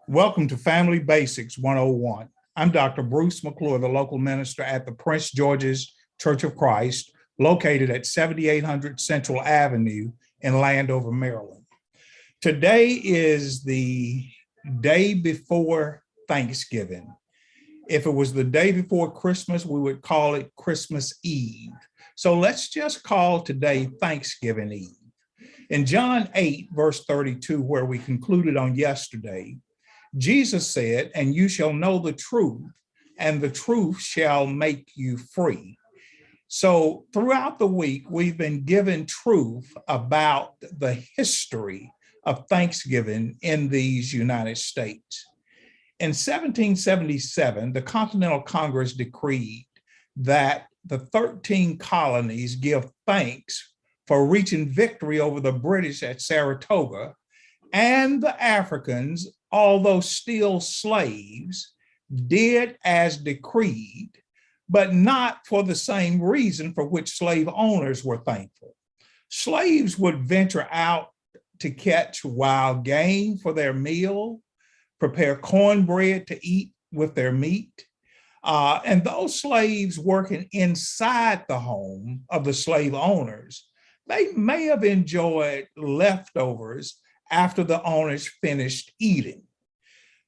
Welcome to Family Basics 101. I'm Dr. Bruce McClure, the local minister at the Prince George's Church of Christ, located at 7800 Central Avenue in Landover, Maryland. Today is the day before Thanksgiving. If it was the day before Christmas, we would call it Christmas Eve. So let's just call today Thanksgiving Eve. In John 8, verse 32, where we concluded on yesterday, Jesus said, "And you shall know the truth, and the truth shall make you free." So throughout the week, we've been given truth about the history of Thanksgiving in these United States. In 1777, the Continental Congress decreed that the 13 colonies give thanks for reaching victory over the British at Saratoga, and the Africans, although still slaves, did as decreed, but not for the same reason for which slave owners were thankful. Slaves would venture out to catch wild game for their meal, prepare cornbread to eat with their meat, and those slaves working inside the home of the slave owners, they may have enjoyed leftovers after the owners finished eating.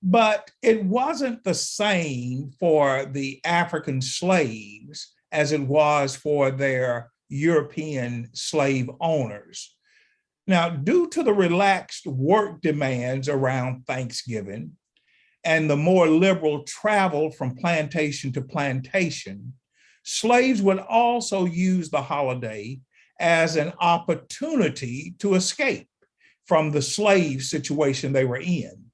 But it wasn't the same for the African slaves as it was for their European slave owners. Now, due to the relaxed work demands around Thanksgiving and the more liberal travel from plantation to plantation, slaves would also use the holiday as an opportunity to escape from the slave situation they were in.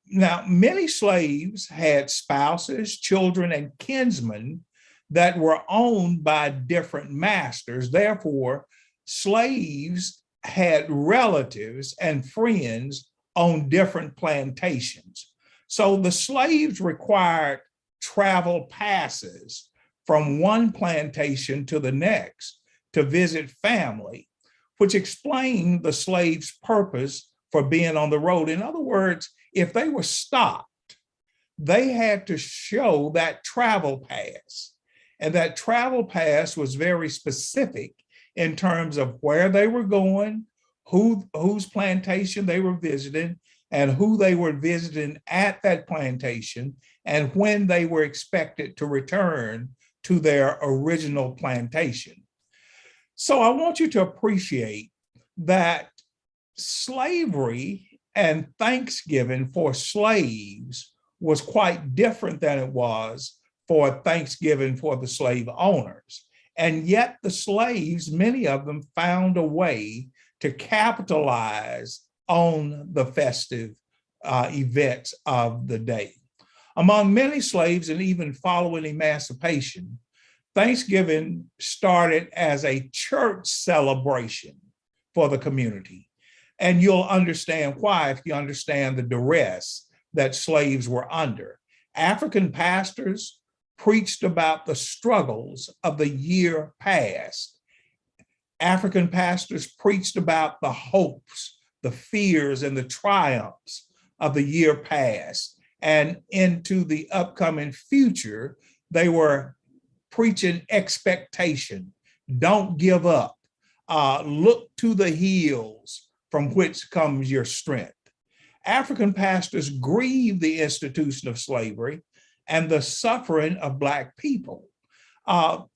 Now, many slaves had spouses, children, and kinsmen that were owned by different masters. Therefore, slaves had relatives and friends on different plantations. So the slaves required travel passes from one plantation to the next to visit family, which explained the slaves' purpose for being on the road. In other words, if they were stopped, they had to show that travel pass. And that travel pass was very specific in terms of where they were going, whose plantation they were visiting, and who they were visiting at that plantation, and when they were expected to return to their original plantation. So I want you to appreciate that slavery and Thanksgiving for slaves was quite different than it was for Thanksgiving for the slave owners. And yet the slaves, many of them, found a way to capitalize on the festive events of the day. Among many slaves, and even following emancipation, Thanksgiving started as a church celebration for the community. And you'll understand why if you understand the duress that slaves were under. African pastors preached about the struggles of the year past. African pastors preached about the hopes, the fears, and the triumphs of the year past. And into the upcoming future, they were preaching expectation. Don't give up. Look to the hills from which comes your strength. African pastors grieved the institution of slavery and the suffering of Black people.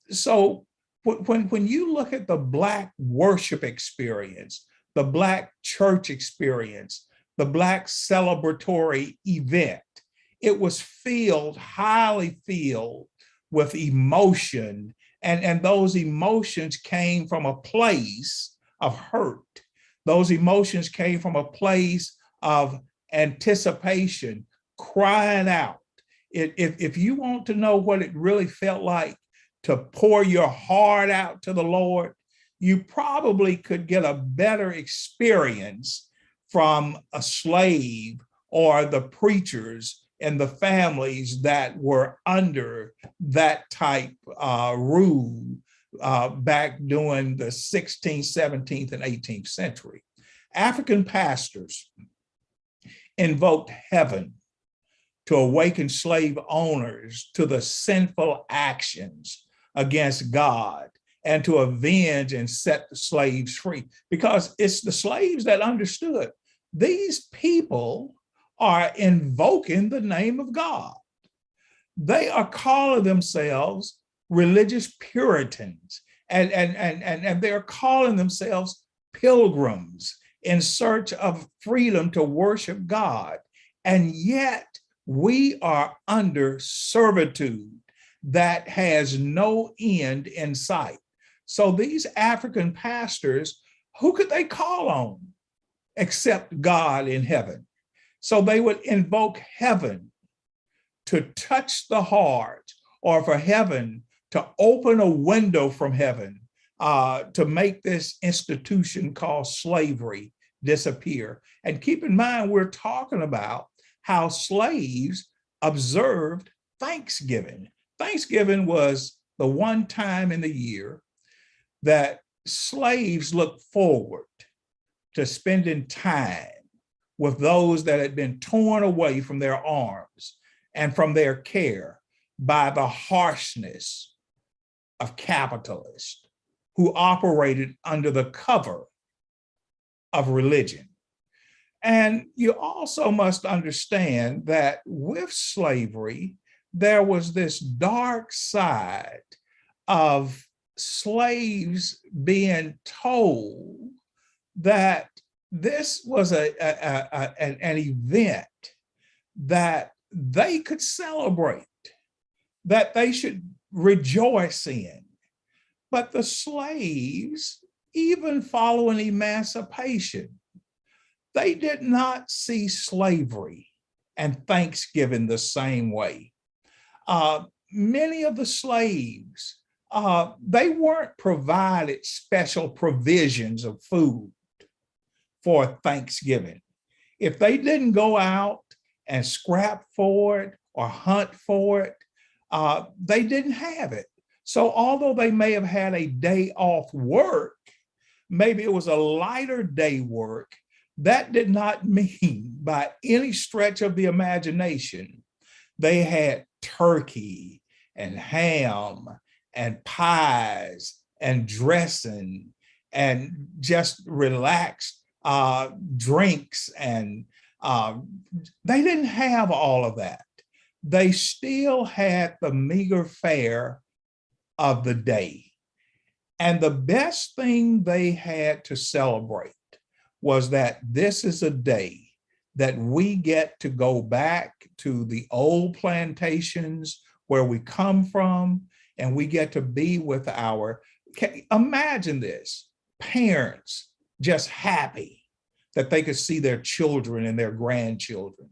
So when you look at the Black worship experience, the Black church experience, the Black celebratory event, it was highly filled with emotion. And those emotions came from a place of hurt. Those emotions came from a place of anticipation, crying out. If you want to know what it really felt like to pour your heart out to the Lord, you probably could get a better experience from a slave or the preachers and the families that were under that type rule back during the 16th, 17th, and 18th century. African pastors invoked heaven to awaken slave owners to the sinful actions against God and to avenge and set the slaves free, because it's the slaves that understood these people are invoking the name of God. They are calling themselves religious Puritans, and they're calling themselves pilgrims in search of freedom to worship God. And yet we are under servitude that has no end in sight. So these African pastors, who could they call on except God in heaven? So they would invoke heaven to touch the heart, or for heaven to open a window from heaven to make this institution called slavery disappear. And keep in mind, we're talking about how slaves observed Thanksgiving. Thanksgiving was the one time in the year that slaves looked forward to spending time with those that had been torn away from their arms and from their care by the harshness of capitalists who operated under the cover of religion. And you also must understand that with slavery, there was this dark side of slaves being told that this was an event that they could celebrate, that they should rejoice in. But the slaves, even following emancipation, they did not see slavery and Thanksgiving the same way. Many of the slaves, they weren't provided special provisions of food for Thanksgiving. If they didn't go out and scrap for it or hunt for it, they didn't have it. So although they may have had a day off work, maybe it was a lighter day work, that did not mean by any stretch of the imagination they had turkey and ham and pies and dressing and just relaxed drinks. And they didn't have all of that. They still had the meager fare of the day. And the best thing they had to celebrate was that this is a day that we get to go back to the old plantations where we come from, and we get to be with imagine this, parents just happy that they could see their children and their grandchildren.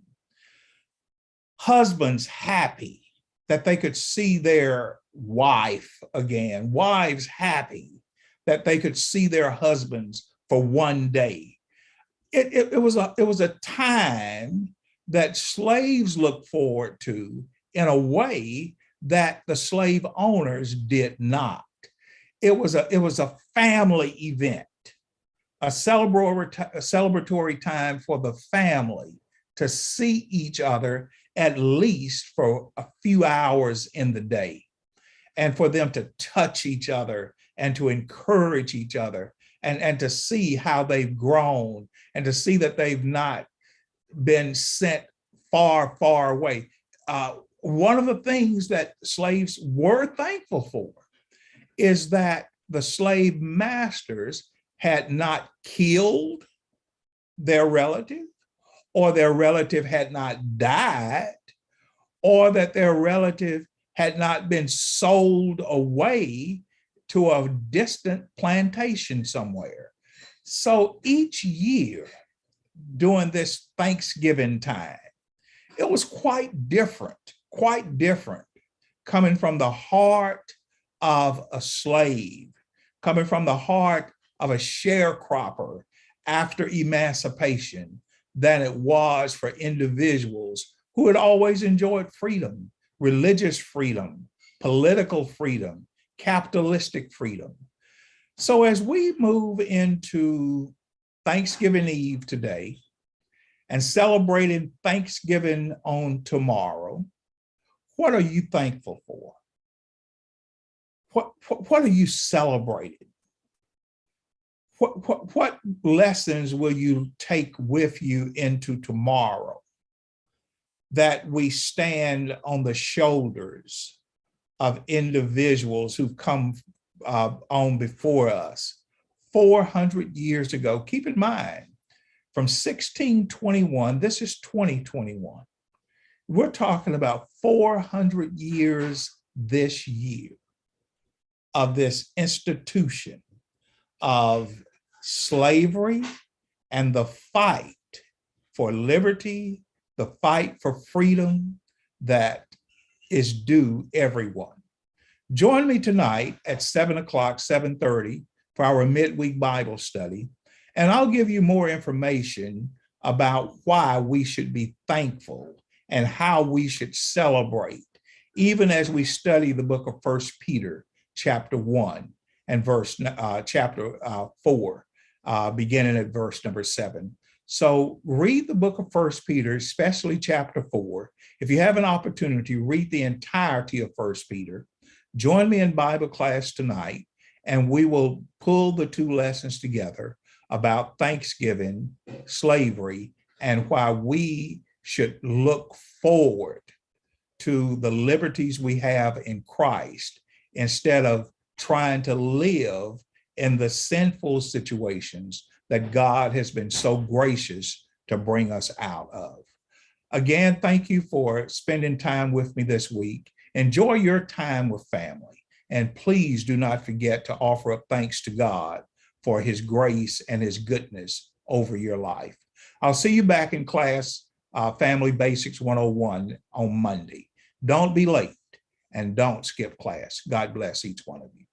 Husbands happy that they could see their wife again. Wives happy that they could see their husbands for one day. It was a time that slaves looked forward to in a way that the slave owners did not. It was a family event, a celebratory time for the family to see each other at least for a few hours in the day, and for them to touch each other and to encourage each other, and to see how they've grown, and to see that they've not been sent far, far away. One of the things that slaves were thankful for is that the slave masters had not killed their relative, or their relative had not died, or that their relative had not been sold away to a distant plantation somewhere. So each year during this Thanksgiving time, it was quite different coming from the heart of a slave, coming from the heart of a sharecropper after emancipation, than it was for individuals who had always enjoyed freedom, religious freedom, political freedom, capitalistic freedom. So as we move into Thanksgiving Eve today and celebrating Thanksgiving on tomorrow, what are you thankful for? What are you celebrating? What lessons will you take with you into tomorrow that we stand on the shoulders of individuals who've come on before us 400 years ago? Keep in mind, from 1621, this is 2021. We're talking about 400 years this year of this institution of slavery and the fight for liberty, the fight for freedom that is due everyone. Join me tonight at 7 o'clock, 7:30 for our midweek Bible study, and I'll give you more information about why we should be thankful and how we should celebrate, even as we study the book of 1 Peter, chapter 1 and chapter 4, beginning at verse number 7. So read the book of 1 Peter, especially chapter 4. If you have an opportunity, read the entirety of 1 Peter. Join me in Bible class tonight, and we will pull the two lessons together about Thanksgiving, slavery, and why we should look forward to the liberties we have in Christ instead of trying to live in the sinful situations that God has been so gracious to bring us out of. Again, thank you for spending time with me this week. Enjoy your time with family. And please do not forget to offer up thanks to God for his grace and his goodness over your life. I'll see you back in class, Family Basics 101 on Monday. Don't be late and don't skip class. God bless each one of you.